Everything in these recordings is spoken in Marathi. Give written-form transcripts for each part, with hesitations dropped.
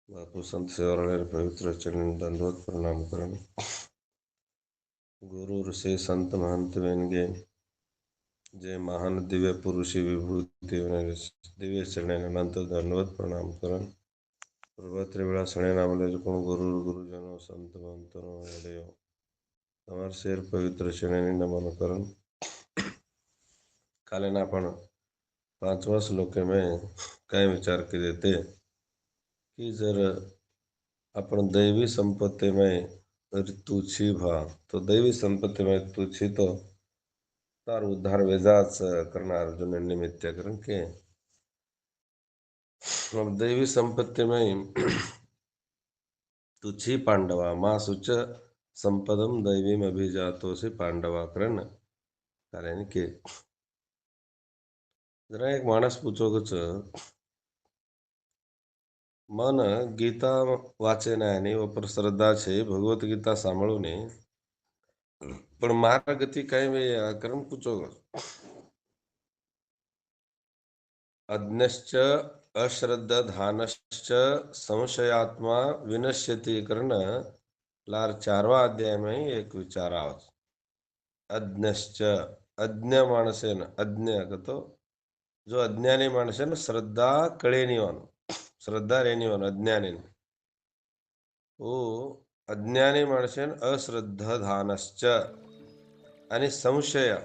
बापू संत सेवालाल पवित्र चरण दंडवत प्रणाम करन। गुरु ऋषि संत महंत वेनगे जे महान दिव्य पुरुषी विभूती दिव्य चरण अनंत दंडवत प्रणाम करन। प्रभात वेळा सणे नामले कोण गुरुजनो संत महंतनो एडेयो તમાર શેર પવિત્ર શરણે નમન કરન। कालेन आपण 5वा श्लोक में काय विचार केले ते की जर आपण दैवी संपत्ति में तुच्छी भा तो दैवी संपत्ति में तुच्छी तो तार उद्धार वेजाच करणार अर्जुन निमित्त करण के दैवी संपत्ति में तुच्छी पांडवा माँ सुच संपदम दैवीम अभिजातो से पांडवा करण कारण के जरा एक माणस पूछो कच मन गीता वाचे नाही व पर श्रद्धा छे भगवत गीता सांभळू ने पण मारा गति कई वे करण पूछो अज्ञश्च अश्रद्धानश्च संशयात्मा विनश्यति करण लार 4वा अध्याय में एक विचार आवत। अज्ञश्च अज्ञ माणसेन अज्ञ कतो जो अज्ञानी माणसेन श्रद्धा कळे निवान श्रद्धा रेनी वन अज्ञानी ओ अज्ञानी माणसेन अश्रद्धाधानश्च आणि संशय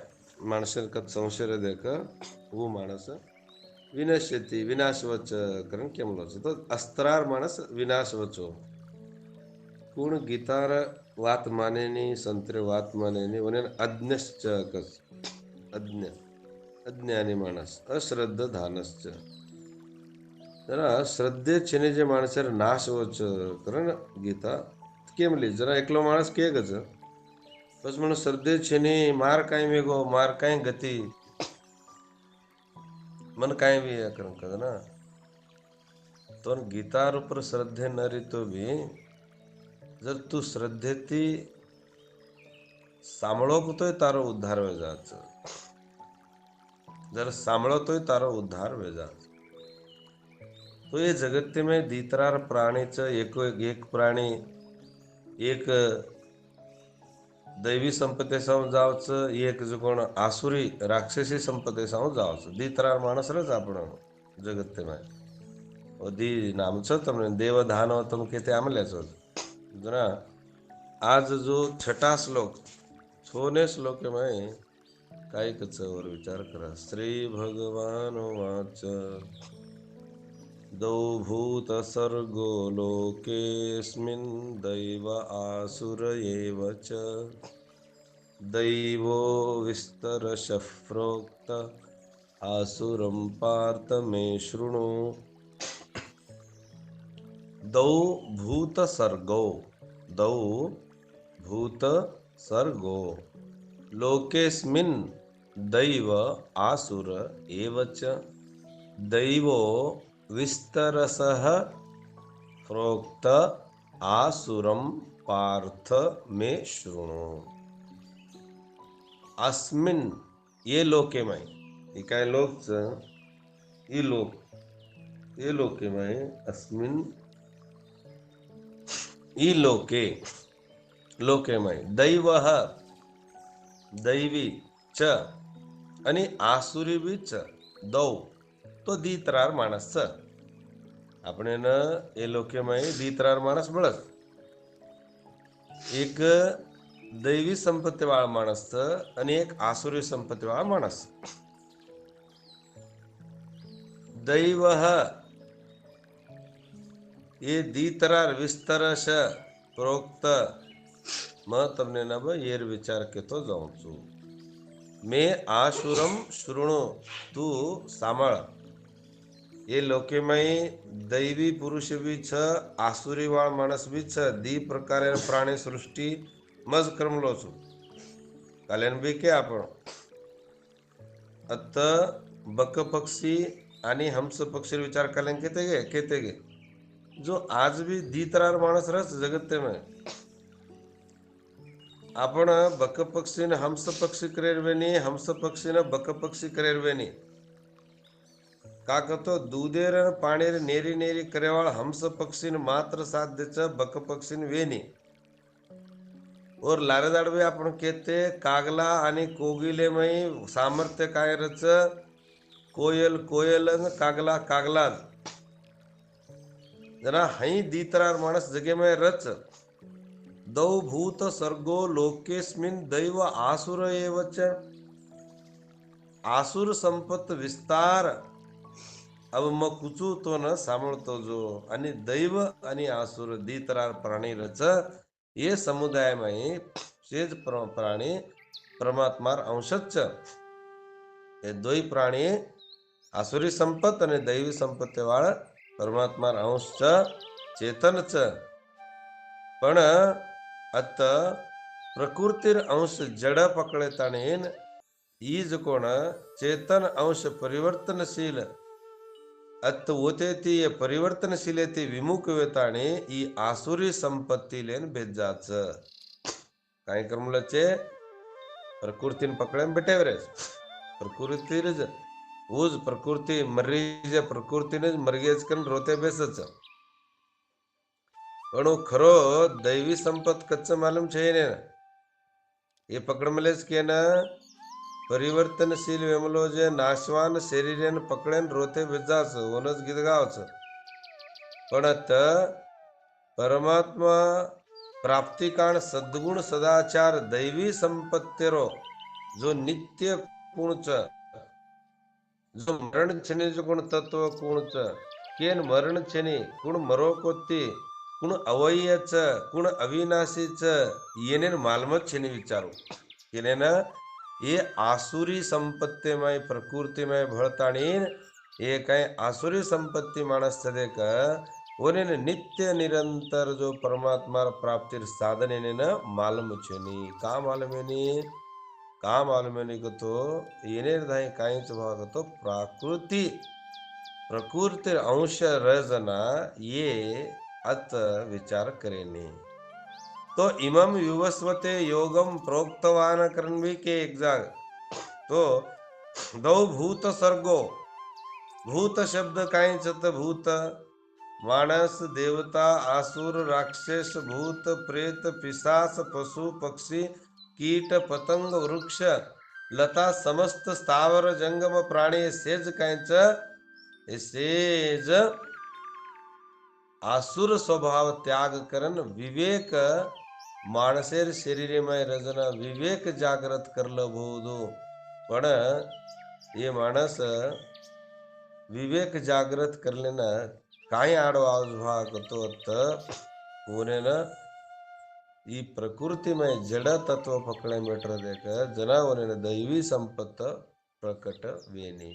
माणसेन कत संशय देख वो माणस विनश्यति विनाशवच करण केमलो तो अस्त्रार माणस विनाशवचो पूर्ण गीतार वात मानेनी संतरे वात मानेनी वने अज्ञश्च कस अज्ञ अज्ञानी माणस अश्रद्धाधानश्च जरा श्रद्धे छेने जे माणसर नाश वच करण गीता केमली जरा एकलो माणस के गज बस म्हण श्रद्धे छेने मार काय मेगो मार काय गती मन काय भी करण कद ना तो गीतार ऊपर श्रद्धे न तो भी जर तू श्रद्धेती सांभळोकतोय तारो उद्धार वेजाच जर सांभळतोय तारो उद्धार वेजाच तो ये जगत में दीतरार प्राणीच एक प्राणी एक दैवी संपत्ती साहून जावचं एक जो कोण आसुरी राक्षसी संपत्ती साहून जावचं दीतरार माणसरच आपण जगत में दी नामच तमने देवधान तुम कहते आमल्याच जरा आज जो 6ठा श्लोक 6वें श्लोक में काय कचवर विचार करा। श्री भगवान वाच दौ भूत सर्गो लोकेस्मिन् दैव आसुर एव च दैवो विस्तरशः प्रोक्त आसुरं पार्थ मे शृणु। दौ भूत सर्गो दौ भूत सर्गो लोकेस्मिन् दैव आसुर एव च दैवो विस्तरसः प्रोक्त आसुरम पार्थ में शृणु। अस्मिन ये लोके में ये काय लोक ये लोके में अस्मिन ई लोके में दैवः दैवी च आणि आसुरी भी च दौ तो दीतरार माणस આપણે ન એ લોકેમાં દીતરાર માણસ મળે એક दैवी संपत्ती वाळा माणस आणि एक आसुरी संपत्ती वाळा माणस दैव ये दीतरार विस्तरश प्रोक्त म તમને નબ એર વિચાર કેતો જાઉં છું मैं आसुरम शृणु तू सांभाळ ये लोकेमय दैवी पुरुष भी छ आसुरी वाळ माणस भी छ दी प्रकारे प्राणी सृष्टी मज क्रमलो छु काल्यान बी के आपण अत बक पक्षी आणि हंस पक्षी विचार काल्यान केते गे जो आज भी दीतरार माणस रस जगत में आपण बक पक्षी ने हंस पक्षी करेरवेनी हंस पक्षी ने बक पक्षी करेरवेनी का कहतो दूधेर पाणीर नेरी नेरी करेवाळ हंस पक्षीन मात्र साध्य च बक पक्षीन वेणी और लारेदाडवे आपण कहते कागला आणि कोगिलेमय सामर्थ्य काय रच कोयल कोयल कागला कागलाज जना हई दीतरार माणस जगे में रच दौ भूत सर्गो लोकेस्मिन दैव आसुर एवच आसुर संपत विस्तार अब मग कुचू तो न सांभळतो जो आणि दैव आणि आसुर दीतरार प्राणी रच ये समुदायमय सेज प्राणी परमात्मार अंशच हे दोई प्राणी आसुरी संपत आणि दैवी संपत्ती वाळ परमात्मार अंश चेतनच पण अत प्रकृतीर अंश जड पकड़े ताणेन ईज कोण चेतन अंश परिवर्तनशील अत होते ती परिवर्तनशील ती विमुख वेताणे ई आसुरी संपत्ती लेन बेजाच काय करमलचे प्रकृतीन पकड़ेन बेटेवरेज प्रकृतीर ऊज प्रकृती मरीज प्रकृतीने मरगेज कन रोते बेसच पण खरो दैवी संपत कच्च मालूम छे ने ये पकड़ मलेज के न परिवर्तनशील वेमलो जे नाशवान शरीरेन पकडेन रोते बेजाच ओनच गीत गावच पण परमात्मा प्राप्तिकाण सद्गुण सदाचार दैवी संपत्तेरो जो नित्य कुणच जो मरण छेने जो गुण तत्व कुणच केन मरण छेने कुण मरो कोती कुण अवयच कुण अविनाशीच येनेन मालमत छेने विचारू येनेन ये आसुरी संपत्तीमय प्रकृतिमय भळताणीन ये काय आसुरी संपत्ती माणस सदेक ओनेन नित्य निरंतर जो परमात्मा प्राप्तिर साधन येनेन मालम छेनी का मालमेनी का मालूम को तो येनेर धाई काहीच भाग तो प्रकृति अंश रजना ये अत विचार करेने तो इमम युवस्वते योगम प्रोक्तवान करनवी के एक जाग तो दौ भूत सर्गो भूत शब्द काहीच भूत मानस देवता आसुर राक्षस भूत प्रेत पिशाच पशु पक्षी कीट पतंग वृक्ष लता समस्त स्थावर जंगम प्राणी सेज कांच सेज आसुर स्वभाव त्याग करन विवेक माणसेर शरीरमय रजन विवेक जागृत करल भोदो पण ये माणस विवेक जागृत करलेना काही आडवा तो होने न ಈ ಪ್ರಕೃತಿಮಯ ಜಡ ತತ್ವ ಪಕಳೆ मीटर देख जना होने दैवी संपत्त प्रकट वेनी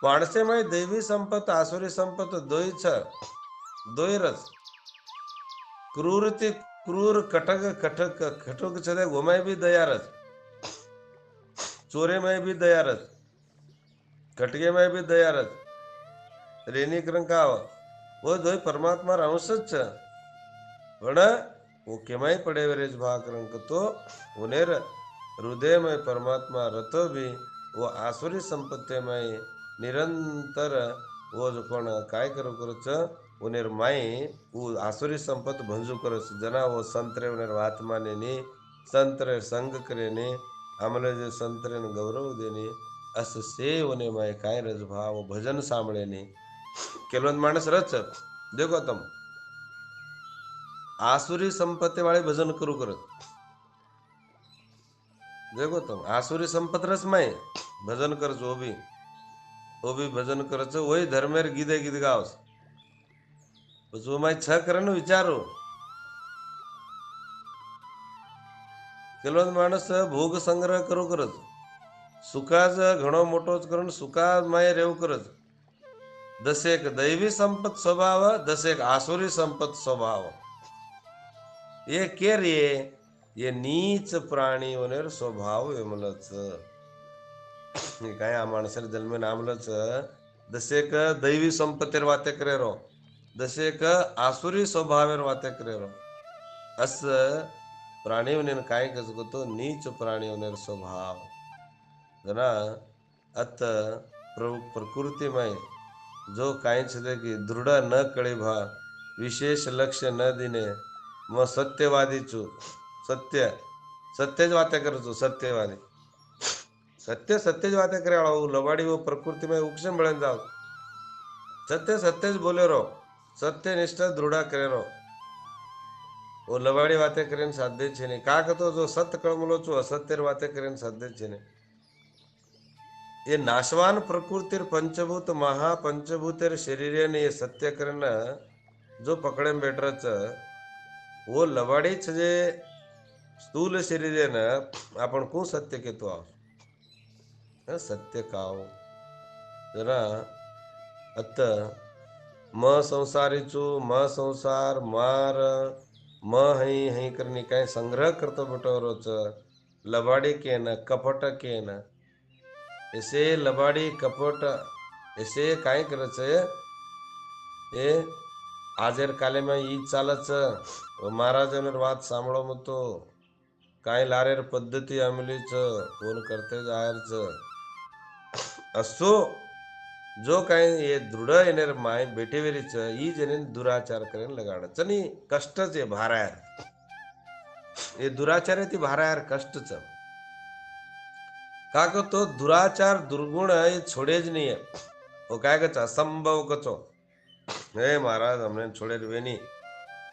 माणसेमय दैवी संपत्त आसुरी संपत्त दोईरच क्रूरती क्रूर कटक कटक खटुक छदे गोमय भी दयारच चोरेमय भी दयारच खटगेमय भी दयारच रेनी का वो दोई परमात्मा अंशच पण वो केमाई पड़े वरेज भाग रंग तो उनेर हृदय में परमात्मा रतो भी वो आसुरी संपत्ति में निरंतर वो जो कोण काय करू करच उनेर माई वो आसुरी संपत्त भंजू करच जना वो संतरे उनेर वात माने नी संतरे संग करे ने आमले जे संतरे ने गौरव देने अस से उने माई काय रज भाव भजन सांभळे ने केलवंत माणस रच देखो तुम आसुरी संपत्ति वाले भजन करू करत देखो तुम आसुरी संपत रस में भजन कर वो भी भजन करच वही धर्मेर गीते गीत गावस वो माय छ करन विचारो केलो माणस भोग संग्रह करू करत सुखाज घणो मोठोच करून सुखा माय रेव करत दसेक दैवी संपत स्वभाव दसेक आसुरी संपत स्वभाव ये के रे ये नीच प्राणी होनेर स्वभाव वेमलच काय माणसर जन्मे नामलच दसेक दैवी संपत्तीर वाते करे रो दसेक आसुरी स्वभावेर वाते करे रो अस प्राणी होनेर काय कसको तो नीच प्राणी होनेर स्वभाव जना अत प्रकृतीमय जो काही छे की दृढ न कळे भा विशेष लक्ष न दिने मग सत्यवादी छू सत्य सत्य ज वाते करू छू सत्यवादी सत्य सत्य ज वाते करे वाळो लबाड़ी वो प्रकृति में उक्षम बळन जाओ सत्य सत्य ज बोले रहो सत्य निष्ठा दृढ़ करे रहो वो लबाड़ी वाते करीने साध्य छे नहीं का कतो जो सत्य कळमलो छू असत्य वाते करीने साध्य छे नहीं ये नाशवान प्रकृतिर पंचभूत महापंचभूतेर शरीर ने ये सत्य करना जो पकड़े में बैठ रहा वो लबाड़ी जे स्थूल शरीर है ना आपण को सत्य के तो आओ सत्य काओ जरा अत म संसारी चू म संसार मार म हई हई करनी काय संग्रह करतो बेटो रोच लबाड़ी के न कपट के न ऐसे लबाड़ी कपट ऐसे काय करच ए आजेर काले में ई चालच महाराजन बात सांभळो मतो काय लारेर पद्धती आमलीच कोण करते जायरच असो जो काय ये दृढ़ येणार माय बेटेवेरीच ई जने दुराचार करेन लगाड चनी कष्टच आहे भारायर ये दुराचार आहे ती भारायर कष्टच का को तो दुराचार दुर्गुण ये छोड़े ज नहीं है वो काय कच असंभव कचो हे महाराज हमने छोड़े वे नहीं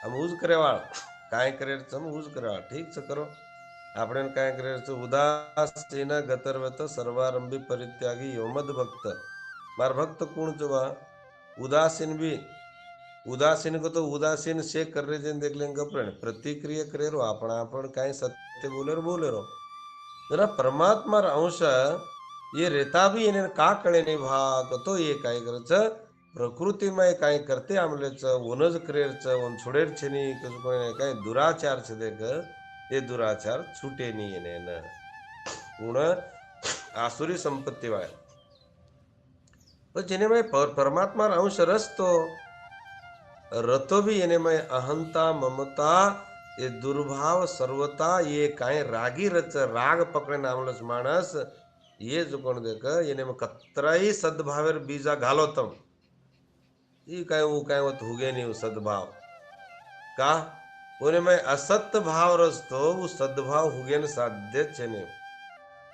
हम उज करे वाल काय करे हम उज करे वाल ठीक से करो આપણે काय करे उदासीन गतर्वत सर्वारंभी परित्यागी योमद भक्त मार भक्त कौन जो उदासीन भी उदासीन को तो उदासीन से कर रहे जन देख लेंगे प्रतिक्रिया करे रो आपण काय सत्य बोले रो जरा परमात्मा अंश ये रेता भी इन्हें का कळे नहीं भाग तो ये काय करच प्रकृति में काय करते आमलेच ओनज करेच ओन छोड़ेर छेनी काय दुराचार छे देख ये दुराचार छूटे नहीं इन्हें न गुण आसुरी संपत्ति वाले तो जिन्हें में परमात्मा अंश रस तो रतो भी इन्हें में अहंता ममता ये दुर्भाव सर्वता ये काय रागी रच राग पकड़े नामलस मानस ये जो कोण देख इन्हें में कतराई सद्भावेर बीजा घालो तम ये काय वो हुगे नहीं सद्भाव का उन्हें में असत्य भाव रस तो वो सद्भाव हुगे न साध्य छे नहीं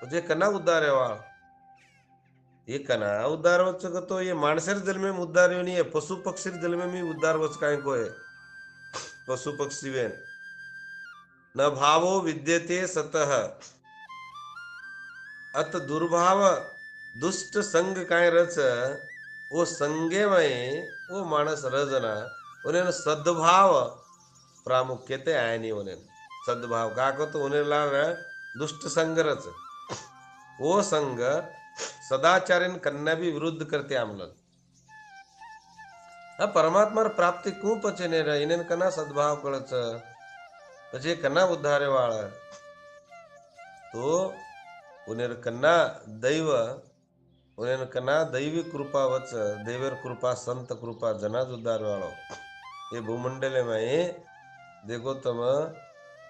मुझे कना उद्धार है ये कना उद्धार वच तो ये मानसर जल में उद्धार नहीं है पशु पक्षी जल में भी उद्धार वच काय को है पशु पक्षी वे न भावो विद्यते सतः अत दुर्भाव दुष्ट संग काय रच वो संगे में वो मानस रजना उन्हें सद्भाव प्रामुख्यते आय नहीं उन्हें सद्भाव का को तो उन्हें लाव दुष्ट संग रच वो संग सदाचार्य कन्या भी विरुद्ध करते आमल परमात्मा प्राप्ति कू पचे ने इन्हें कना सद्भाव कळच पचे कना उद्धारे वाळ तो उन्हें कन्ना दैव उन्हें कना दैवी कृपा वच देवर कृपा संत कृपा जनाज उद्धार वालो ये भूमंडल में देखो तुम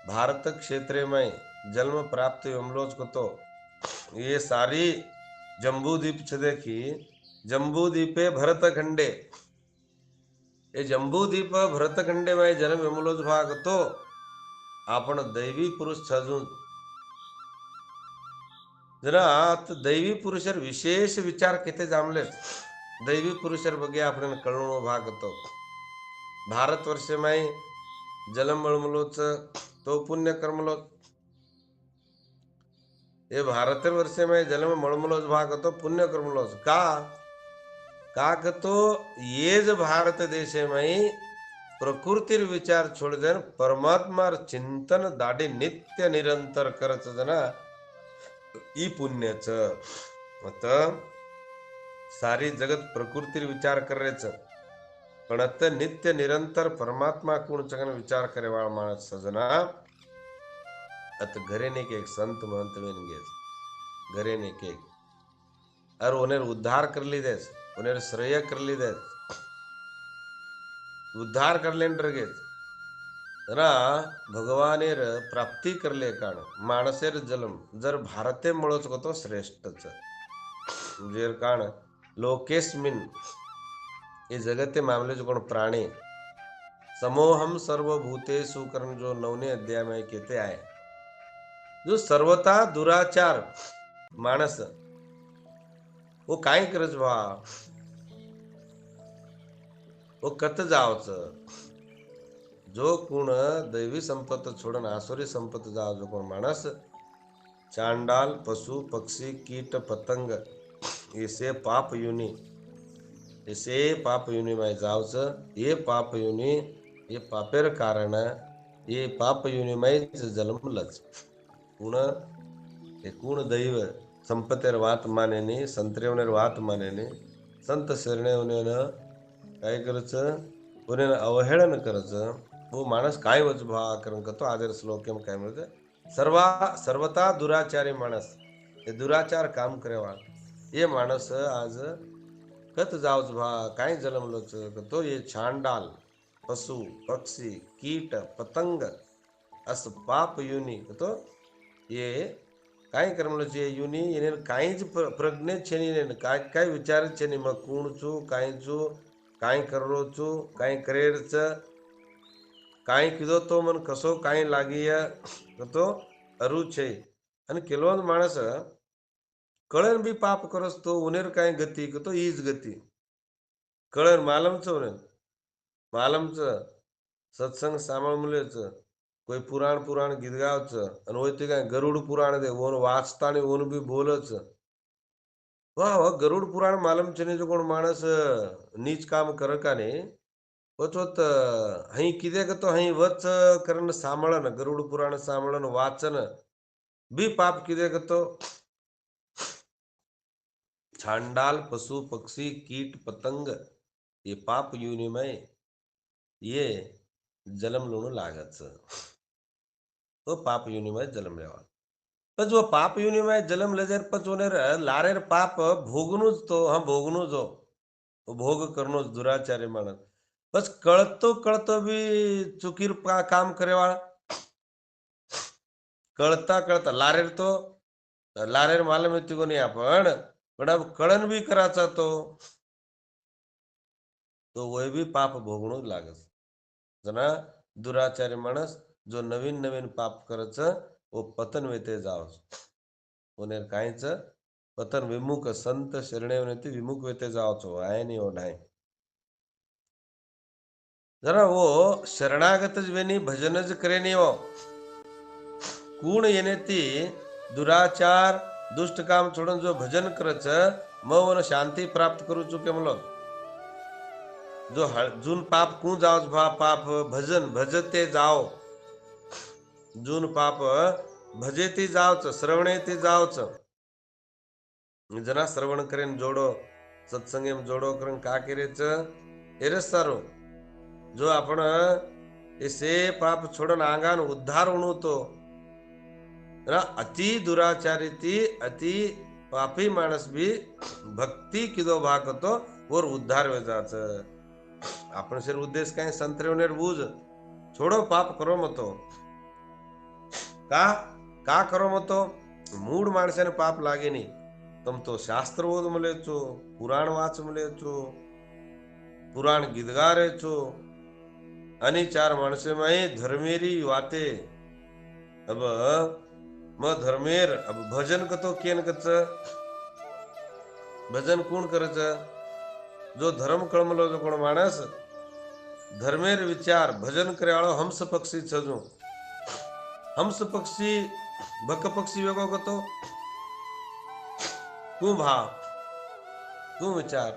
भारत क्षेत्र में जन्म प्राप्त यमलोच को तो ये सारी जम्बूद्वीप छे देखी जम्बूद्वीपे भरतखंडे ये जम्बूद्वीप भरतखंडे में जन्म यमलोच भाग तो आपण दैवी पुरुष छजून जरा दैवी पुरुषर विशेष विचार किती जामले दैवी पुरुषर बगे आपण कळणो भाग तो भारत वर्ष में जलम मळमलोच तो पुण्य कर्मलो ये भारत वर्ष में जन्म मळमलोच भाग तो पुण्य कर्मलोच का तो ये ज भारत देश में प्रकृति विचार छोड़ देन परमात्मा चिंतन दाढ़ी नित्य निरंतर करच जना ई पुण्यच मत सारी जगत प्रकृति विचार करेच पण अत नित्य निरंतर परमात्मा कोण जगन विचार करे वाला मानस सजना अत घरे ने के एक संत महंत वेन गे घरे ने के और उन्हें उद्धार कर ली दे उन्हें श्रेय कर ली दे उद्धार कर लेन गे जना भगवानेर प्राप्ति कर ले काण मानसेर जन्म जर भारते मळोच को तो श्रेष्ठच जेर काण लोकेस्मिन ये जगते मामले जो कोण प्राणी समोहम सर्वभूतेषु करण जो 9वें अध्याय में कहते आए जो सर्वता दुराचार माणस वो काय करज बा वो कत जावच जो कोण दैवी संपत्त छोडून आसुरी संपत्त जाव जो कोण माणस चांडाल पशु पक्षी कीट पतंग ऐसे पाप युनी ऐसे पाप युनी में जावच ये पाप युनी ये पापेर कारण ये पाप युनी में जन्मलच कुण हे कुण दैव संपत्तेर वात मानेनी संत्रेवनेर वात मानेनी संत शरणेवनेन काय करच उन्हें अवहेळन करच वो माणस काय वच भा कारण कतो आदर श्लोक में काय म्हणते सर्वता दुराचारी माणस हे दुराचार काम करेवा ये माणस आज कत जावच भा काय जन्मलोच तो ये छांडाल पशु पक्षी कीट पतंग अस पाप युनी तो ये काय करमलोच ये युनी येने काहीच प्रज्ञे छेनी ने काय काय विचार छेनी मग कूण छू काय करो छू काय करेरच काय किदो तो मन कसो काय लागी तो अरु छे आणि केलोन माणस कळन बी पाप करस तो उनेर काय गती तो हीच गती कळन मालमच उनेर मालमच सत्संग सामळ मुलेच कोई पुराण गीत गावच आणि होय काय गरुड पुराण दे ओन वाचता आणि ओन बी बोलच वाह वाह गरुड पुराण मालम चने जो कोण माणस नीच काम कर का ने वचवत हई किदे तो हई वच करन सामळन गरुड पुराण सामळन वाचन बी पाप किदे तो छांडाल पशु पक्षी कीट पतंग ये पाप युनि में ये जन्म लोण लागच तो पाप युनि में जन्म लेवा पण जो पाप युनि में जन्म ले जर पचोनेर लारेर पाप भोगनुच तो हम भोगनु जो भोग करनो दुराचारी मानस बस कळतो बी चुकीर काम करेवा कळता लारेर तो लारेर मालूम येते कोणी आपण पण अब कळन बी कराचा तो वय बी पाप भोगणूच लागस जना दुराचारी माणस जो नवीन नवीन पाप करच वो पतन वेते जावस उन्हें काहीच पतन विमुख संत शरणे विमुख वेते जावच आहे नहीं हो नाही जरा वो शरणागत वेनी भजनच करे नहीं हो कूण येने ती दुराचार दुष्ट काम छोड़न जो भजन करच मन शांति प्राप्त करू चुके मलो जो जून पाप कू जाओ भा पाप भजन भजते जाओ जून पाप भजेती जाओच श्रवणेती जाओच जना श्रवण करेन जोडो सत्संगेम जोडो करेन का करेच एरस सारो जो आपण ऐसे पाप छोड़न आंगान उद्धार होणू तो अति दुराचारी थी अति पापी माणस भी भक्ती किदो भाग तो और उद्धार हो जाच आपण सिर उद्देश्य काय संतरेवनेर बूझ छोड़ो पाप करो मतो का करो मतो मूड माणसाने पाप लागे नहीं तम तो शास्त्र बोध मले छो पुराण वाच मले छो पुराण गीतगा रे छो आणि चार माणसे में धर्मेरी वाते अब म धर्मेर अब भजन कतो केन कच भजन कोण करच जो धर्म कळमलो जो कोण माणस धर्मेर विचार भजन करे वाळो हंस पक्षी छजो हंस पक्षी बक पक्षी वेगो कतो कु भाव कु विचार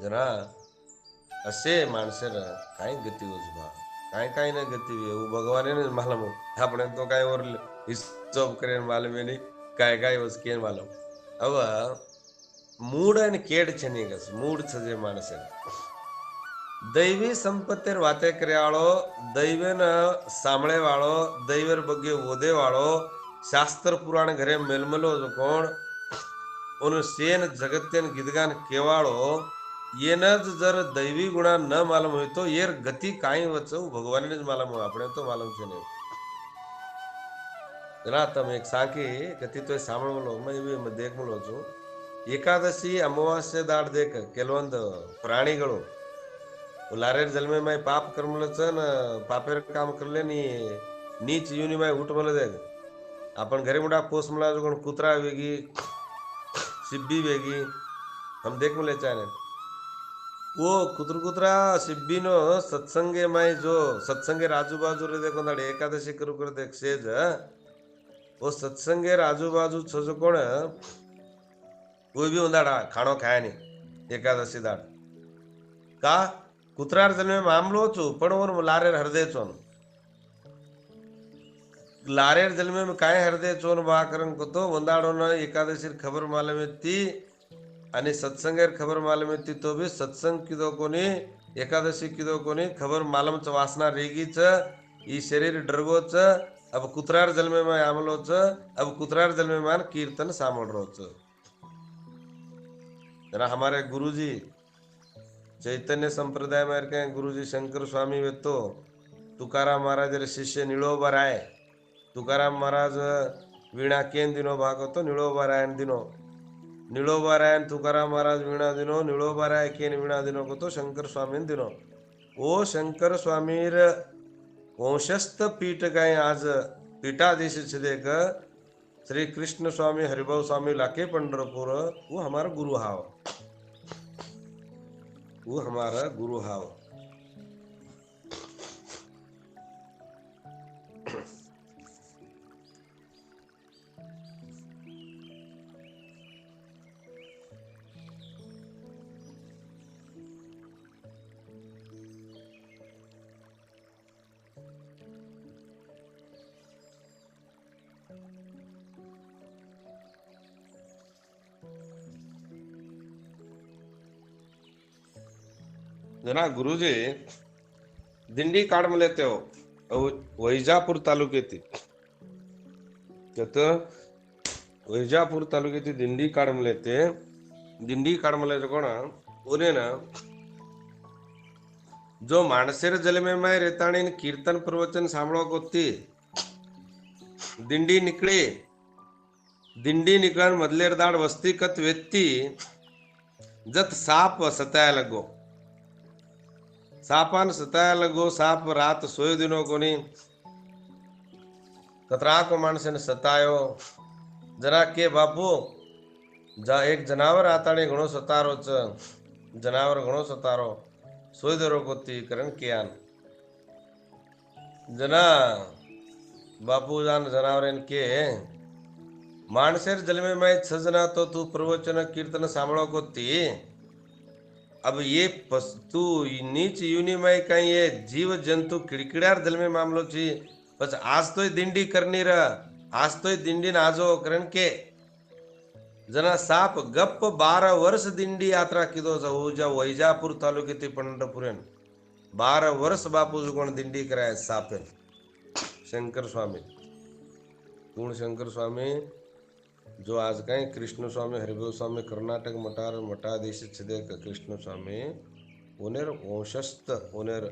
जरा असे माणसेर काय गती होज भाव काय ना गती वे वो भगवान ने मालूम આપણે તો કાઈ ઓર હિસાબ કરીને માલુમ નહીં काय વસ્તુ કેન માલુમ હવે મૂડ અને કેડ છે ની ગસ મૂડ છે જે માણસ दैवी संपत्तेर वाते करे वाळो दैवेन सामळे वाळो दैवेर बगे ओदे वाळो शास्त्र पुराण घरे मेलमलो जो कोण उन सेन जगत्यन गीतगान केवाळो येनज जर दैवी गुणा न मालूम हो तो येर गति काई वचो भगवान ने मालूम हो अपने तो मालूम छे नहीं जना तम एक सांकी गति तो सामण मलो मैं भी मैं देख मलो छु ಏಕಾದಶಿ ಅಮಾವಾಸ್ಯೆ ದಾಡ್ದೇಕ ಕೆಲವೊಂದು ಪ್ರಾಣಿಗಳು लारेर जन्मे में पाप कर्मलच न पापेर काम करले नी नीच युनी में उठ मला देग आपण घरी मोठा पोस मला कोण कुत्रा वेगी सिब्बी वेगी हम देख मले चाहे वो कुत्रा सिब्बी नो सत्संगे में जो सत्संगे राजू बाजू रे देखो नाडे एकादशी करू कर देख सेज वो सत्संगे राजू बाजू छो कोण कोई भी उंदाडा खाणो खाया नहीं एकादशी दाड का कुत्रार जन्मे मामलो छो पण ओर लारेर हृदय चोन लारेर जन्मे में काय हृदय चोन वाकरन को तो वंदाडो न एकादशी खबर मालूम ती आणि सत्संगेर खबर मालूम ती तो भी सत्संग किदो कोनी एकादशी किदो कोनी खबर मालूम च वासना रेगी च ई शरीर डरगो च अब कुत्रार जन्मे में आमलो च अब कुत्रार जन्मे में कीर्तन सामल रो च जरा हमारे गुरुजी चैतन्य संप्रदाय में के गुरुजी शंकर स्वामी वे तो तुकाराम महाराज रे शिष्य निळोबा राय तुकाराम महाराज वीणा केन दिनो भागो तो निळोबा रायन दिनो निळोबा रायन तुकाराम महाराज वीणा दिनो निळोबा राय केन वीणा दिनो को तो शंकर स्वामी दिनो ओ शंकर स्वामीर वंशस्थ पीठ काय आज पीठाधीश छदेक श्री कृष्ण स्वामी हरिभाऊ स्वामी लाके पंढरपूर वो हमारा गुरु हाव वो हमारा गुरु हाव जना गुरुजी दिंडी काढ मला ते वैजापूर तालुक्यातील वैजापूर तालुक्याची दिंडी काढ मला ते दिंडी काढ मला कोण ओने ना जो माणसेर जलमे में रेताणी कीर्तन प्रवचन सांभळो कोती दिंडी निकळण मधलेर दाड वस्ती कत व्यक्ती जत साप सताया लगो सापान सताया लगो साप रात सोयो दिनो कोनी कतरा को माणसे ने सतायो जरा के बापू जा एक जनावर आताने घणो सतारो च जनावर घणो सतारो सोय दरो कोती करण कियान जना बापू जान जनावरन के माणसेर जलमे में सजना तो तू प्रवचन कीर्तन सांभळो कोती अब ये तू नीच यूनि में कहीं ये जीव जंतु किड़किड़ार दिल में मामलो छी बस आज तो दिंडी करनी रहा आज तो दिंडी नाजो करण के जना साप गप्प 12 वर्ष दिंडी यात्रा किदो जा वैजापूर तालुक्यातील पंढरपुरेन 12 वर्ष बापू कोण दिंडी कराय सापेन शंकर स्वामी कोण शंकर स्वामी जो आज कहीं कृष्ण स्वामी हरिभाऊ स्वामी कर्नाटक मठाधीश छदेक कृष्ण स्वामी उनेर वंशस्थ उनेर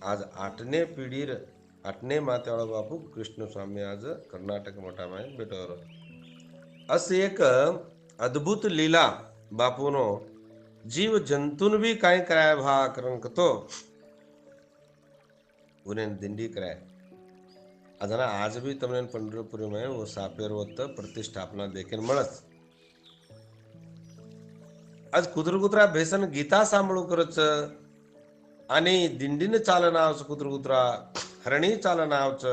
आज 8ने पीढ़ीर 8ने मातेवाळा बापू कृष्ण स्वामी आज कर्नाटक मठा में बेटोर असे एक अद्भुत लीला बापूनो जीव जंतून भी काय कराय भा करंक तो उन्हें दिंडी कराय अजना आज भी तमने पंढरपुरी में वो सापेरवत प्रतिष्ठापना देखेन मळत आज कुत्रा भेसन गीता सांभळू करच आणि दिंडीने चालन आवच कुत्रा हरणी चालन आवच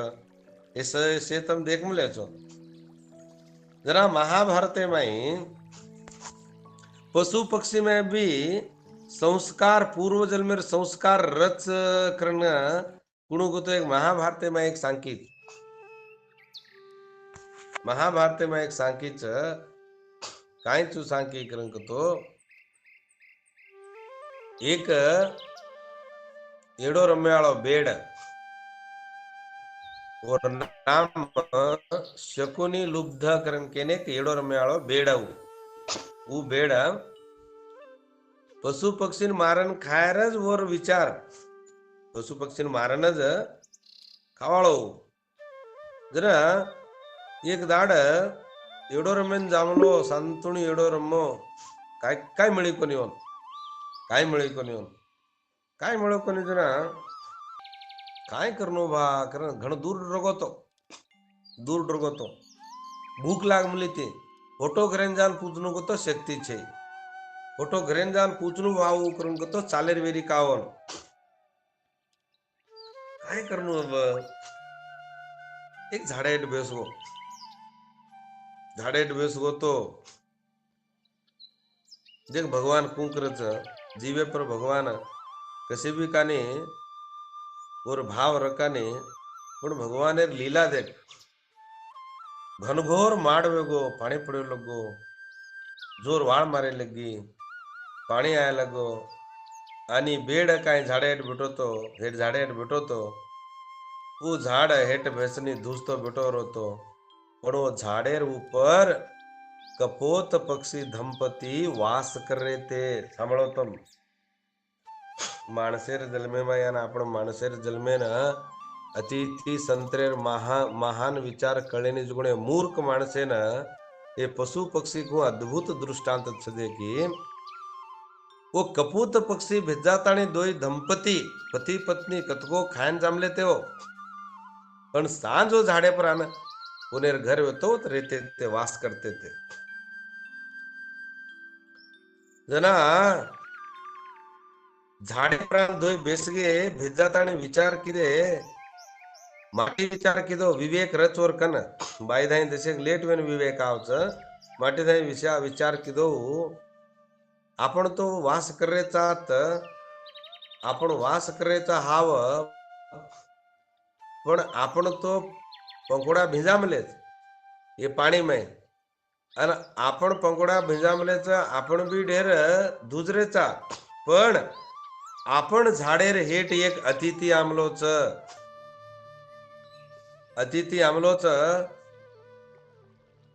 से तम देख मलेचो जरा महाभारते में पशु पक्षी में भी संस्कार पूर्व जन्म में संस्कार रच करना कुणु को तो एक महाभारत में एक सांकित महाभारत में एक सांकीच काय चू सांकी करंक तो एक एडो रम्याळो बेड और नाम शकुनी लुब्ध करन केने एडो रम्याळो बेडव वो बेड पशु पक्षी मारन खायरज वर विचार पशु पक्षी मारनज खावाळो जरा एक दाड एवढो रमेन जामलो सांतुणी एवढो रमो काय काय मिळी कोणी होन काय मिळी कोणी होन काय मिळो कोणी जना काय करनो बा कारण घणो दूर डरगोतो भूख लाग मिली थी फोटो घरेन जान पूछनो को तो शक्ति छे फोटो घरेन जान पूछनु वाव करून को तो चालेर वेरी कावन काय करनो अब एक झाडेट बेसगो तो देख भगवान कुंकरच जीवे पर भगवान कसे भी काने और भाव रकाने पण भगवान लीला देख घनघोर माड़ वेगो पानी पड़े लगो जोर वाळ मारे लगी पाणी आया लगो आणि बेड काय झाडेट बेटो तो हेठ झाडेट बेटो तो वो झाड़ हेठ भैंसनी धूसतो बेटो रोतो पण वो झाड़ेर ऊपर कपोत पक्षी धंपति वास करे ते सांभळो तम माणसेर जन्मे मा याना आपण माणसेर जन्मे न अतिथी संत्रेर महान विचार कळेनी जुगणे मूर्ख माणसे न ये पशु पक्षी को अद्भुत दृष्टांत छदे की वो कपूत पक्षी भेजाताणी दोई दंपती पति पत्नी कतको खायन जामले तेओ पण सांजो झाडे पर आना उन्हेर घर तो रहते थे वास करते थे जना झाडे पर दोई बेसगे भेजाताणी विचार किरे माटी विचार किदो विवेक रच और कन बाई धाई दशे लेट वेन विवेक आवच माटी धाई विचार किदो आपण तो वास करायचात आपण वास करायचा हाव पण आपण तो पंखोडा भिजामलेच हे पाणी में आणि आपण पंखोडा भिजामलेच आपण बी ढेर दुजरेचा पण आपण झाडेर हेट एक अतिथी आमलोच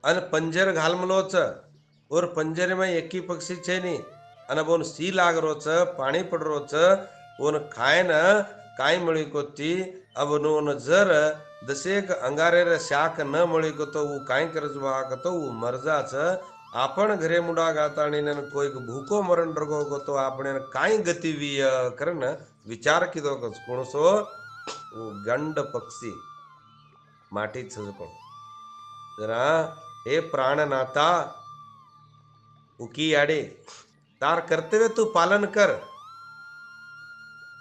आणि पंजर घालमलोच और पंजर में एकी पक्षी छे नी અને બોન સી લાગ રો छ पाणी पड रो छ ओन खायन काय मळी कोती अब नोन जर दशेक अंगारे रे शाक न मळी को तो वो काय करज वा तो वो मर जा छ आपण घरे मुडा गाताणी न कोई भूको मरण रगो को तो आपणे काय गति वी करन विचार किदो को कोणसो वो गंड पक्षी माटी छ कोण जरा हे प्राणनाथा उकी आडे तार कर्तव्य तू पालन कर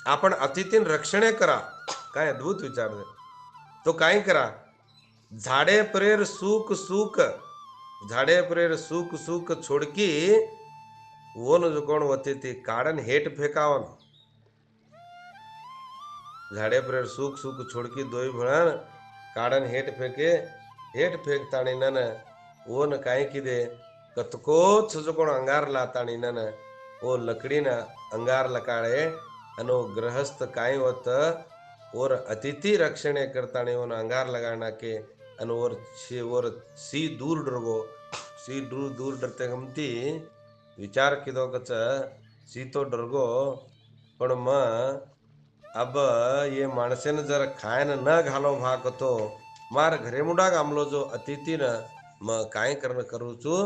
आपण अतिथीन रक्षणे करा काय अद्भुत विचार दे तो काय करा झाडे परेर सुख छोड़की वोन जो कोण होते ती काढन हेट फेकावन झाडे परेर सुख छोड़की दोई भणन काढन हेट फेकताणी नन वोन काय किदे कतकोच जो कोण अंगार लाताणी नन ओ लकड़ी ना अंगार लकाड़े अनो गृहस्थ काय होत और अतिथि रक्षणे करताणी ओन अंगार लगाना के अनो और सी दूर डरते गमती विचार किदो कच सी तो डरगो पण म अब ये माणसे न जर खायन न घालो भाग तो मार घरे मुडा गामलो जो अतिथि न म काय करू चू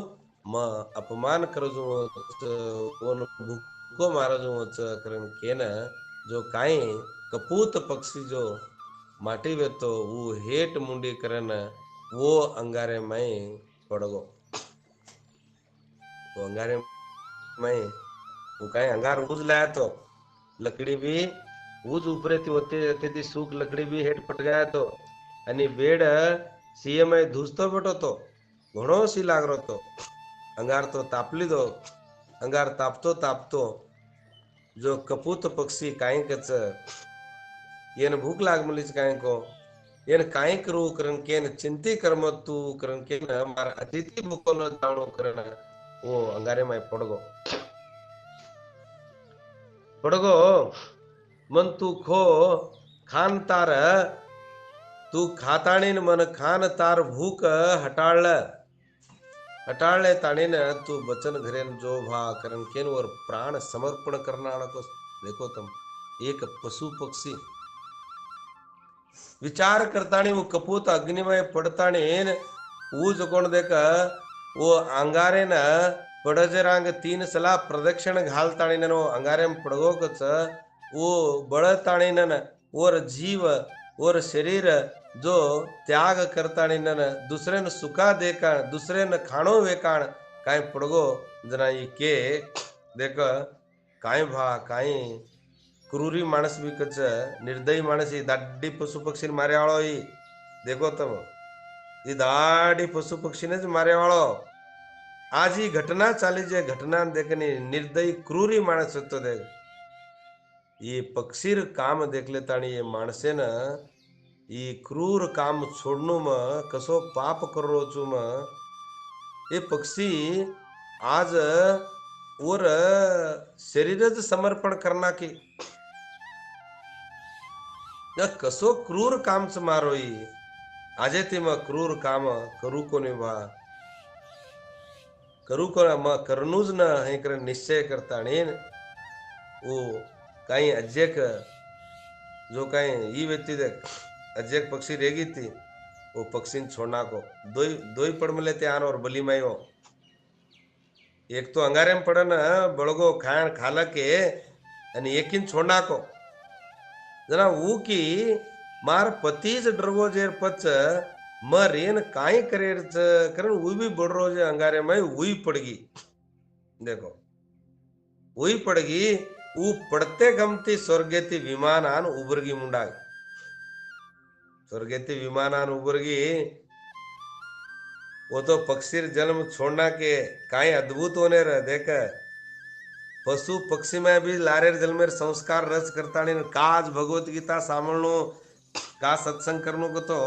म अपमान करजो कोण भूको मारजो करण केन जो काय कपूत पक्षी जो माटी वेतो वो हेट मुंडी करन वो अंगारे में पड़गो वो अंगारे में वो काय अंगार उज लाया तो लकड़ी भी उज ऊपरे थी होते थी सूख लकड़ी भी हेट पट गया तो अनि बेड सीए में धूसतो बेटो तो घणो सी लाग रो तो अंगार तो तापली दो अंगार तापतो जो कपूत पक्षी काय कच येन भूख लाग मलीच काय को येन काय करू करन केन चिंती कर्म तू करन केन मार अतिथि भूको न जाणो करन वो अंगारे में पड़गो मन तू खो खान तार तू खाताणी मन खान तार भूख हटाड़ले ताणी न तू बचन घरेन जो भा करन केन और प्राण समर्पण करना को देखो तुम एक पशु पक्षी विचार करताणी वो कपूत अग्नि में पड़ताणी वो जो कोण देख वो अंगारे न पडजरांग 3 सला प्रदक्षिण घालताणी नो अंगारे पडगोकच वो बळताणी न और जीव और शरीर जो त्याग करताणी न दुसरेन सुखा देकाण दुसरेन खाणो वेकाण काय पडगो जना के देख काय भा काय क्रूरी माणस भी कच निर्दयी माणस ही दाड्डी पशु पक्षी मारे वाळो ही देखो तम ये दाड़ी पशु पक्षी ने मारे वाळो आज ही घटना चाली जे घटना देखनी निर्दयी क्रूरी माणस तो देख ये पक्षीर काम देख लेता ये माणसे न ये क्रूर काम छोडणू म कसो पाप करो छु म ये पक्षी आज और शरीरच समर्पण करना की कसो क्रूर कामच मारो ही आजे ते मग क्रूर काम करू कोणी बा करू कोण मग करणूच न हे कर निश्चय करता वो काही अज्जेक जो काही ही व्यक्ति अज्जेक पक्षी रेगी थी वो पक्षी छोड़ना को दो पड़ मिले ते आन और बली मायो एक तो अंगारे में पड़न बड़गो खान खाला के અને એકીન છોડાકો જરા ऊ की मार पतीज डरवो जेर पच मरेन काई करेर करन ऊ भी बड़रो जे अंगारे में उई पड़गी देखो उई पड़गी ऊ पड़ते गमती स्वर्गेती विमानान उबरगी मुंडाग स्वर्गेती विमानान उबरगी वो तो पक्षी जन्म छोड़ना के काई अद्भुत होने रह देख पशु पक्षी में भी लारेर जलमेर संस्कार रच करता नहीं काज भगवत गीता सामणो का सत्संग करनो को तो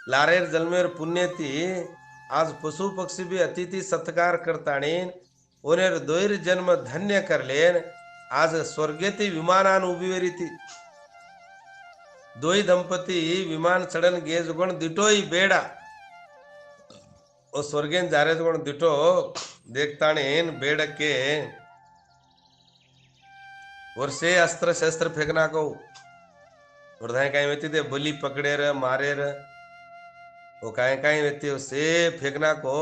लारेर जलमेर पुण्य थी आज पशु पक्षी भी अतिथि सत्कार करता नहीं उन्हें दोर जन्म धन्य कर लेन आज स्वर्गेती विमानान उभी वेरी थी दोई दंपति विमान चढ़न गे जुगण दिटो ही बेड़ा और स्वर्गेन जारे जुगण दिटो देखता नहीं बेड़ के और से अस्त्र शस्त्र फेंकना को और कहीं व्यक्ति थे बलि पकड़े र मारे र वो कहीं व्यक्ति से फेंकना को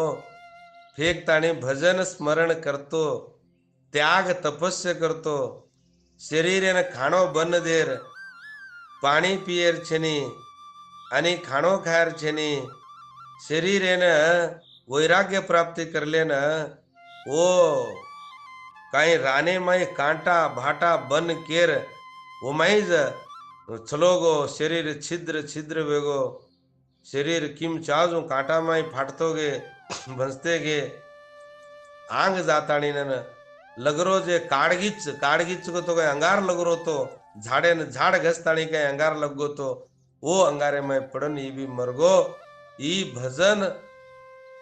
फेंकता नहीं भजन स्मरण करतो त्याग तपस्या करतो शरीर ने खाणो बन देर पाणी पियर छेनी आणि खाणो खायर छेनी शरीर ने वैराग्य प्राप्ति कर लेना वो काई राने माई कांटा भाटा बन केर वो माइज छलोगो शरीर छिद्र छिद्र वेगो शरीर किम चाजू कांटा माई फाटतो गे भंसते गे आंग जाताणी न लगरो जे काडगीच काडगीच को तो कई अंगार लगरो तो झाड़े न झाड़ घसताणी कई अंगार लगो तो वो अंगारे में पड़न ये भी मरगो ई भजन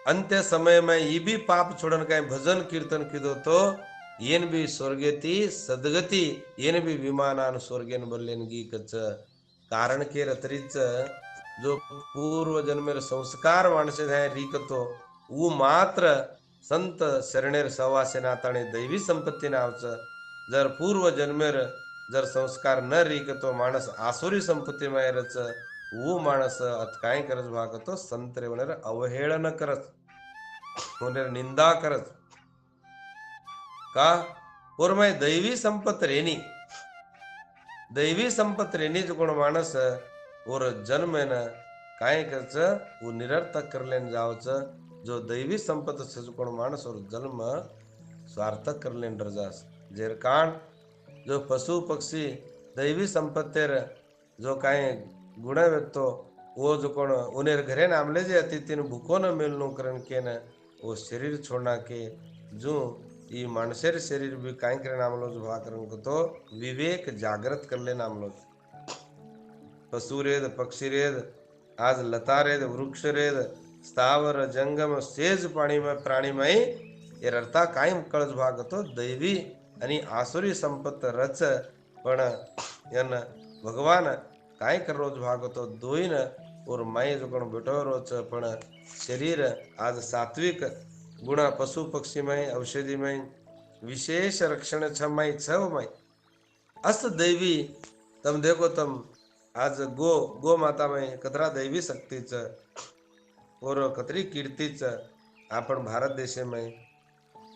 अंत्य समय में ये भी पाप छोड़न कई भजन कीर्तन कीधो तो येन भी स्वर्गेती सदगती येन भी विमानान स्वर्गेन बल्लेनगी कच कारण के रतरीच जो पूर्व जन्मेर संस्कार माणसे है रीकतो वो मात्र संत शरणेर सहवासे नाताणे दैवी संपत्ती नावच जर पूर्व जन्मेर जर संस्कार न रीकतो माणस आसुरी संपत्ती मायरच वो माणस काय करत भागतो संत रेवणेर अवहेळन करत होनेर निंदा करत का और मैं दैवी संपत रेनी जो कोण माणस और जन्म है न काय करच वो निरर्थक कर लेन जावच जो दैवी संपत से जो कोण माणस और जन्म स्वार्थक कर लेन रजास जेर कान जो पशु पक्षी दैवी संपत्तेर जो काय गुण व्यक्तो वो जो कोण उनेर घरे नामले जे अतिथि भूखो न मिलनो करन के न वो शरीर छोड़ना के जो ये मानसेर शरीर भी काय करे नामलो जो भाकरन को तो विवेक जागृत कर ले नामलो पशु रेद पक्षी रेद आज लता रेद वृक्ष रेद स्थावर जंगम सेज पाणी में प्राणी में ये रर्ता कायम कळज भाग तो दैवी आणि आसुरी संपत्त रच पण यन भगवान काय कर रोज भाग तो दोइन और माई जो कोण बेटो रोज पण शरीर आज सात्विक गुण पशु पक्षी में औषधि में विशेष रक्षण छमाई छवमाई अस दैवी तम देखो तम आज गो माता में कतरा दैवी शक्ति च और कतरी कीर्तिच आपण भारत देश में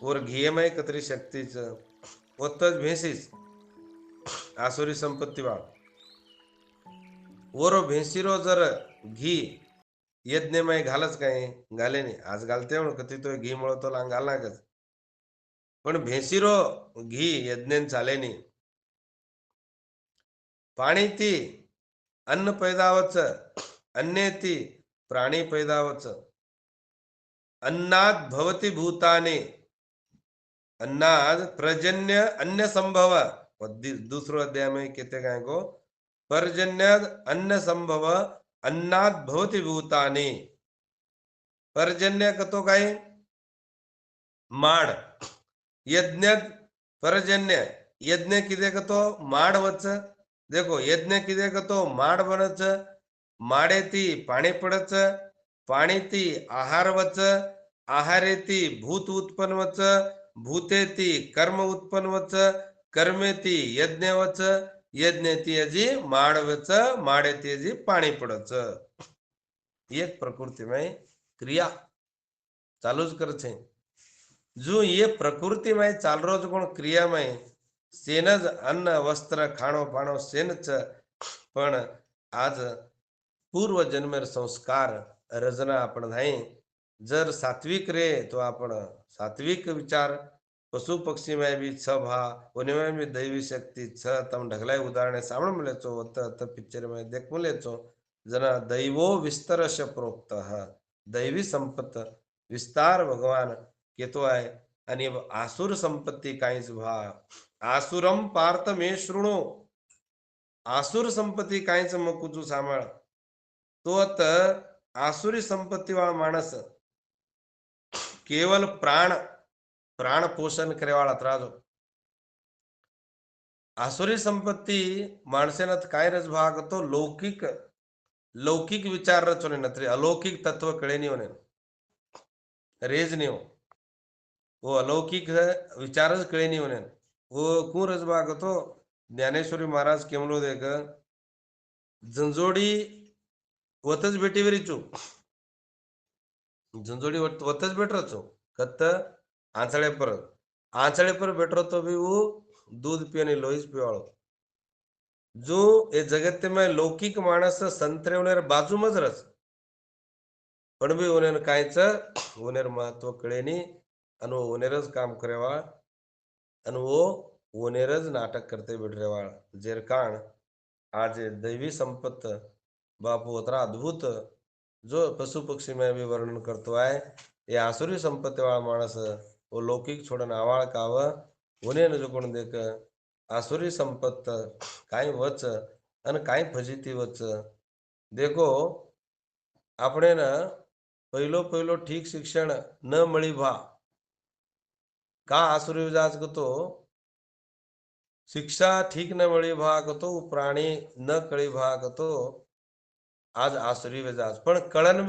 और घीमय कतरी शक्तीच ओतच भेसीस आसुरी संपत्ती वाळ और भेसीरो जर घी यज्ञमय घालच काय घाले नाही आज घालते म्हणून कधी तो घी मळतो लांग घालनाकच पण भेसीरो घी यज्ञन चाले नाही पाणी ती अन्न पैदावच अन्य ती प्राणी पैदावच अन्नात भवती भूताने अन्नाद पर्जन्य अन्य संभव दूसरो अध्याय में कहते हैं को पर्जन्य अन्न संभव अन्नात भवती भूतानि पर्जन्य कतो काय माड यज्ञ पर्जन्य यज्ञ किदे कतो माड वच देखो यज्ञ किदे कतो माड बनच माडे ती पाणी पडच पाणी ती आहार वच आहारे ती भूत उत्पन्न वच भूतेती कर्म उत्पन्न वच कर्मेती यज्ञ वच यज्ञ ती अजी माडवच माडे ती अजी पाणी पडच एक प्रकृति में क्रिया चालूच करछे जो ये प्रकृति में चाल रो जो क्रिया में सेनज अन्न वस्त्र खाणो पाणो सेनच पण आज पूर्व जन्मेर संस्कार रजना आपण धाई जर सात्विक रे तो आपण सात्विक विचार पशु पक्षी में भी छ भा उनमें भी दैवी शक्ति छ तम ढगलाय उदाहरण सामने मिले छो पिक्चर में देख मिले छो जना दैवो विस्तरश प्रोक्त दैवी संपत विस्तार भगवान केतो आहे आणि आसुर संपत्ती काहीच भा आसुरम पार्थ मे शृणो आसुर संपत्ती काहीच मकुजू सांभाळ तो आता आसुरी संपत्ती वाला माणस केवल प्राण पोषण करे वाला त्राजो आसुरी संपत्ती माणसेना काय रच भाग तो लौकिक विचार रचने नत्री अलौकिक तत्व कळे नहीं होने रेज नहीं हो वो अलौकिक विचारच कळे नहीं होने वो कु रच भाग तो ज्ञानेश्वरी महाराज केमलो देख झंझोडी वतच बेटी वेरीचू झंझोडी वतच बेटरचो कत्त आंचळे पर बेटरो तो भी वो दूध पियो लोहीच पिवाड़ो जो ये जगत में लौकिक मानस संतरे उन्हें बाजू मज रस पण भी उन्हें कायच उन्हें महत्व कळे नहीं अनु उन्हेरच काम करेवा अनु वो उन्हेरच नाटक करते बैठरेवा जेर कारण आज दैवी संपत्त बापू उतरा अद्भुत जो पशु पक्षी में भी वर्णन करतो है ये आसुरी संपत्ति वाला मानस वो लौकिक छोड़न आवाळ काव उन्हें जो कोण देख आसुरी संपत्त काय वच अन काय फजिती वच देखो આપણે ना पहिलो ठीक शिक्षण न मळी भा का आसुरी विजाज तो शिक्षा ठीक न मळी भाग तो प्राणी न कळी भाग तो आज आसुरी विजाज पण कळन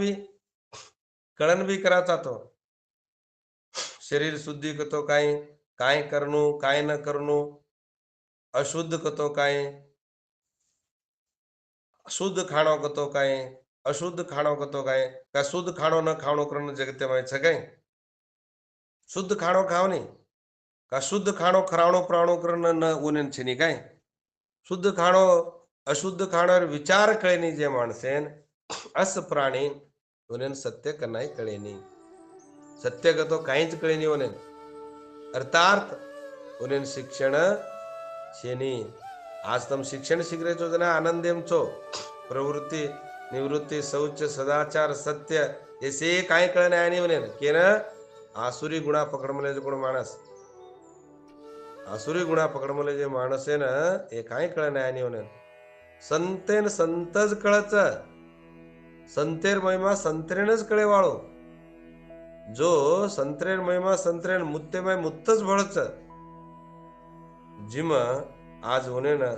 भी कराचा तो शरीर शुद्धी कतो काय काय करनू काय न करनू अशुद्ध कतो काय शुद्ध खाणो कतो काय अशुद्ध खाणो कतो काय का शुद्ध खाणो न खाणो करण जगते में छगै शुद्ध खाणो खावनी का शुद्ध खाणो खरावणो प्राणो करण न उनेन छेनी काय शुद्ध खाणो अशुद्ध खाणार विचार कळेनी जे माणसेन अस प्राणी उनेन सत्य करनाय कळेनी सत्य कतो काहीच कळेनी उनेन अर्थात उनेन शिक्षण छेनी आज तम शिक्षण शिकरे छो जना आनंदेम छो प्रवृत्ति निवृत्ति शौच सदाचार सत्य ऐसे काय कळना आहे नाही म्हणे के ना आसुरी गुणा पकड मले जो कोण माणस आसुरी गुणा पकड मले जे माणस आहे ना हे काय कळना आहे नाही म्हणे संतेन संतज कळच संतेर महिमा संत्रेनच कळे वाळो जो संत्रेर महिमा संत्रेन मुत्तेमय मुत्तच भळच जिम आज होने ना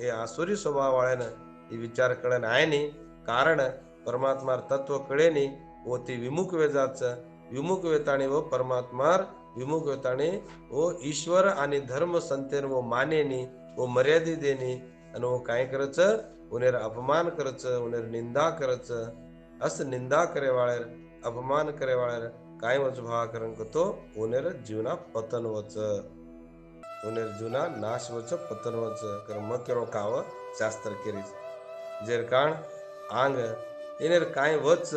ये आसुरी स्वभाव वाले ना ये विचार कळण आहे नाही कारण परमात्मा तत्व कळे नाही वो ती विमुख वेजाच विमुख वेताणी वो परमात्मार विमुख वेताणी वो ईश्वर आणि धर्म संतेन वो माने नी वो मर्यादित देनी आणि वो काय करच उनेर अपमान करच उनेर निंदा करच अस निंदा करे वाळे अपमान करे वाळे काय वच भा करन तो उनेर जीवना पतन वच उनेर जीवना नाश वच पतन वच कर मग केरो काव शास्त्र केरीज जेर काण आंग इनेर काय वच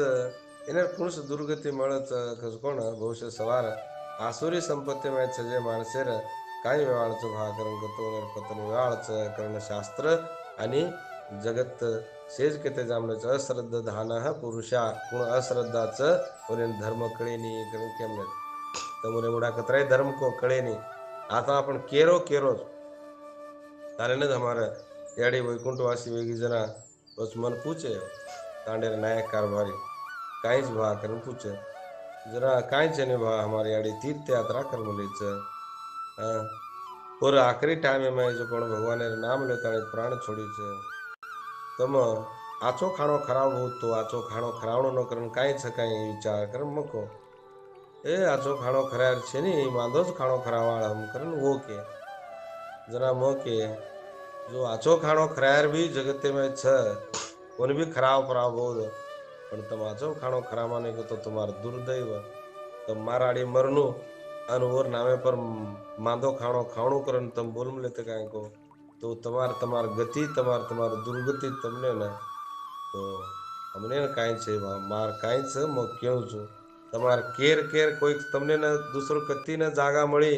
इनेर कुणस दुर्गती मळच कस कोण भविष्य सवार आसुरी संपत्ती में छजे माणसेर काय वेवाळच भा करन तो उनेर पतन वेवाळच करण शास्त्र आणि जगत सेज केते जामलच अश्रद्ध धान पुरुषा कुण अश्रद्धाच उनेर धर्म कळेनी करण केमने तमुरे मुडा कतराय धर्म को कळेनी आता आपण केरो केरोच तारेने हमारे याडी वैकुंठवासी वेगी जना बस मन पूछे तांडेर नायक कारभारी काहीच भा करून पूछे जरा काहीच नहीं भा हमारे याडी तीर्थ यात्रा कर मुलीच और आखिरी टाइम में जो कोण भगवान नाम लेता प्राण छोड़ी छे तम आचो खाणो खराब हो तो आचो खाणो खरावणो न करण काहीच काही विचार कर मको ए आचो खाणो खरार छे नी मांदोच खाणो खरावाळ हम करन वो के जरा मो के जो आचो खाणो खरायर भी जगते में छ उन भी खराब खराब हो पण तम आचो खाणो खरा माने को तो तुम्हार दुर्दैव तम माराड़ी मरनु अन और नामे पर मांदो खाणो खावणो करन तम बोलम लेते काय को तो तमार तमार गति तमार तमार दुर्गति तमने न तो हमने न काई छे मार काई छ मो क्यों छु तमार केर केर कोई तमने न दूसरो कति न जागा मળી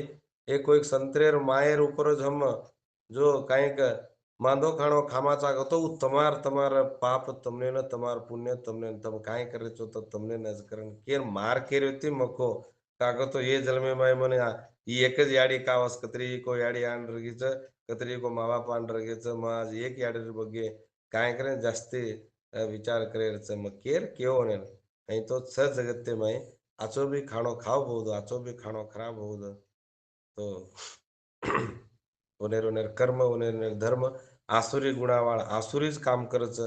એ કોઈક સંત્રેર માયેર ઉપર જ હમ જો કાંઈક માંદો ખાણો ખામાચા તો તમાર તમાર પાપ તમને ને તમાર પુણ્ય તમને તમે કાંઈ કરે છો તો તમને ન જ કરે કેર માર કેર્યો મકો કાકો તો એ જન્મે માં મને ઈ એક જ યાડી કાવસ કતરી કો યાડી આણ રગી છે કતરી કો મા બાપ આણ રગે છે માં એક યાડી બગે કાંઈ કરે જાસ્તી વિચાર કરે છે મ કેર કેવો ને અહીં તો છ જગતે માં આચો બી ખાણો ખાવ બહુ આચો બી ખાણો ખરાબ બહુ તો उनेर उनेर कर्म उनेर उनेर धर्म आसुरी गुणावाळ आसुरीच काम करच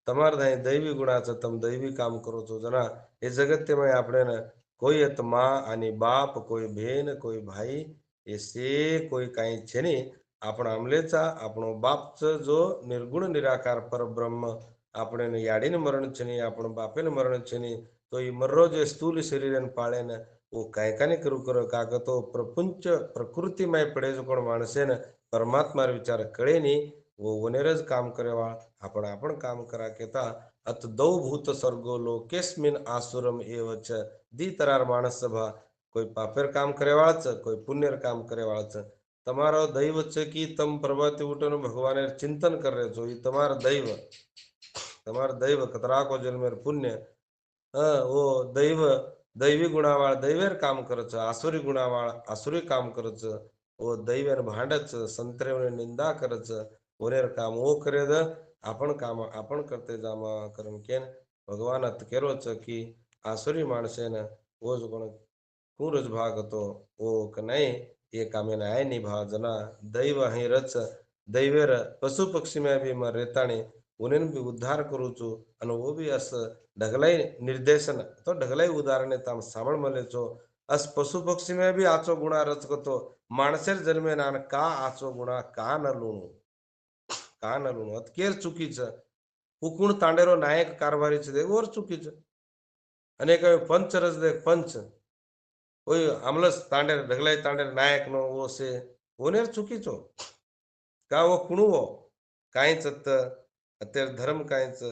તમાર દાય દૈવી ગુણાच તમ દૈવી કામ કરો છો जना એ જગત્યમાં આપણે કોઈ એક માં અને બાપ કોઈ બેન કોઈ ભાઈ એ સે કોઈ કાંઈ છે નહીં આપણા આમલેचा આપણો બાપ જો નિર્ગુણ નિરાકાર પરબ્રહ્મ આપણે યાડીને મરણ છે નહીં આપણો બાપેને મરણ છે નહીં તો એ મરરો જે સ્થૂલ શરીરને પાળે ને वो काय का नहीं करू करो काका तो प्रपंच प्रकृति में पड़े जो कोण माणसे ने परमात्मा विचार कळे नहीं वो वनेरज काम करेवा आपण काम करा केता अत दौ भूत स्वर्गो लोकेस्मिन आसुरम एवच दी तरार माणस सभा कोई पापेर काम करेवाळच कोई पुण्यर काम करेवाळच તમારો દૈવ છે કે તમ પ્રભાતે ઉઠીને ભગવાને ચિંતન કરે છો એ તમારો દૈવ કતરાકો જન્મેર પુણ્ય वो दैव दैवी गुणावाळ दैवेर काम करच आसुरी गुणावाळ आसुरी काम करच वो दैवेर भांडच संत्रेवर निंदा करच ओरेर काम वो करे आपण काम आपण करते जामा करम केन भगवान अत केरोच की आसुरी माणसेन वो जो कोण कूरज भाग હતો वो कनाई ये कामे आय नहीं भा जना दैव અહીં રચ दैवेर पशु पक्षी में भी मैं रेताणी उन्हें भी उद्धार करू छू અને वो भी अस ढगलाई निर्देशन तो ढगलाई उदाहरणे ताम सामळ मले छो अस पशु पक्षी में भी आचो गुणा रच तो माणसेर जन्मे नान का आचो गुणा का न लुणू अत केर चुकीच हुकुण तांडेरो नायक कारभारी छे वर चुकीच अनेक पंच रच दे पंच ओय आमलस तांडेर ढगलाई तांडेर नायक नो वो से ओनेर चुकीचो का वो कुणुवो कांयच અત્યારે ધર્મ કાંઈ च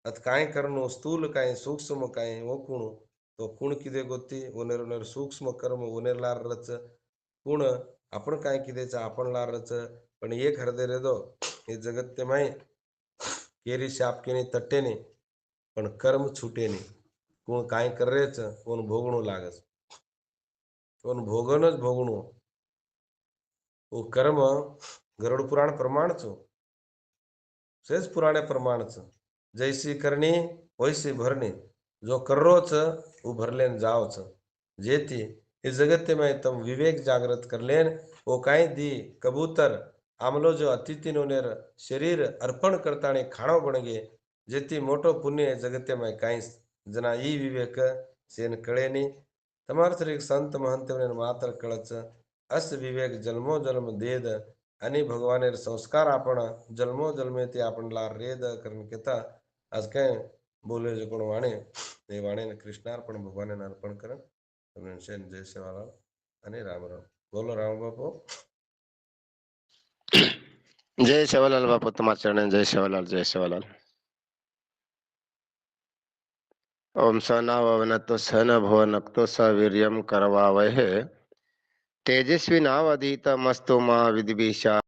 अत कांय करनो स्थूल कांय सूक्ष्म कांय वो कुण तो कुण किदे गोती उनेर उनेर सूक्ष्म कर्म उनेर लार रच कुण आपण काय किदेच आपण लार रच पण एक हृदय रे दो हे जगत ते माई केरी शाप केनी तट्टे नहीं पण कर्म छूटे नहीं कोण काय करेच कोण भोगणू लागस कोण भोगनच भोगणू वो कर्म गरुड पुराण प्रमाण छो सेज पुराणे प्रमाण छ जैसी करनी वैसी भरनी जो कर्रो छ वो भरलेन जाओ छ जेती इस जगत में तम विवेक जागृत कर लेन वो काई दी कबूतर आमलो जो अतिथि नोनेर शरीर अर्पण करता ने खाणो बन गे जेती मोटो पुण्य जगत में काई जना ई विवेक सेन कळे नहीं तमार सर एक संत महंत मात्र कळच अस विवेक जन्मो जन्म देद आणि भगवानेर संस्कार आपण जन्मो जन्मे ते आपण लार रेद करण केता आज काय બોલે જે કોણ વાણી એ વાણીને કૃષ્ણાર્પણ ભગવાનને અર્પણ કરે. તમને જય સેવાલાલ અને રામ રામ. બોલો રામ બાપુ. जय सेवालाल बापू, तुम्हारे चरण जय सेवालाल, जय सेवालाल. ओम सहना ववनतो सहना भवनक्तो सवीर्यं करवावहे तेजस्विनावधीतमस्तु मा विद्विषा.